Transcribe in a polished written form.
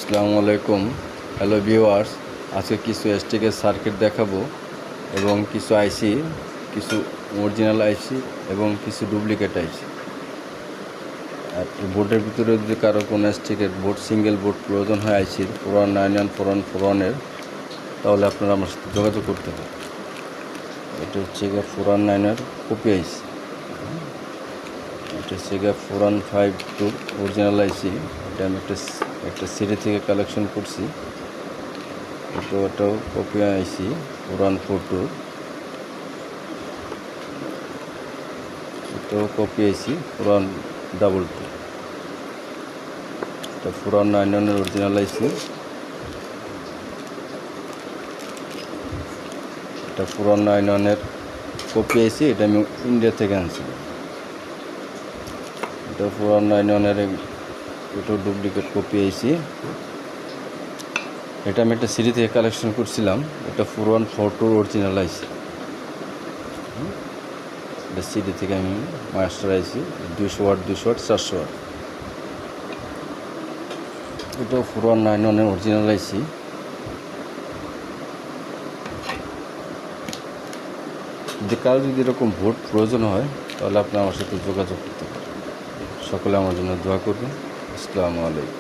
আসসালামু আলাইকুম। Hello viewers, আজকে কিছু এসটিকে সার্কিট দেখাবো এবং কিছু আইসি, কিছু অরিজিনাল আইসি এবং কিছু ডুপ্লিকেট আইসি। আর এই বোর্ডের ভিতরে যদি কারো কোনো এসটিকের বোর্ড সিঙ্গেল বোর্ড প্রয়োজন হয় আইসির 41914141 তাহলে আপনারা আমার সাথে যোগাযোগ করতে হবে। এটা হচ্ছে গিয়ে 4191 কপি আইসি, এটা হচ্ছে গিয়ে 4152 অরিজিনাল আইসি। এটা আমি একটা সিডি থেকে কালেকশন করছি। এটাও কপি আইসি 4142, এটাও কপি আইসি 4122। এটা 4191 অরিজিনাল আইসি, এটা 4191 কপি আইসি। এটা আমি ইন্ডিয়া থেকে আনছি। এটা 4191 এটাও ডুপ্লিকেট কপি আইসি। এটা আমি একটা সিডি থেকে কালেকশন করছিলাম। এটা 4142 অরিজিনাল আইসি। এটা সিডি থেকে আমি মাস্টার আইসি 200 ওয়াট 200 ওয়াট 400 ওয়াট। এটাও 4191 অরিজিনাল আইসি। যে কারো যদি এরকম ভোট প্রয়োজন হয় তাহলে আপনি আমার সাথে যোগাযোগ করতে পারেন। সকলে আমার জন্য দোয়া করবেন। আসসালামু আলাইকুম।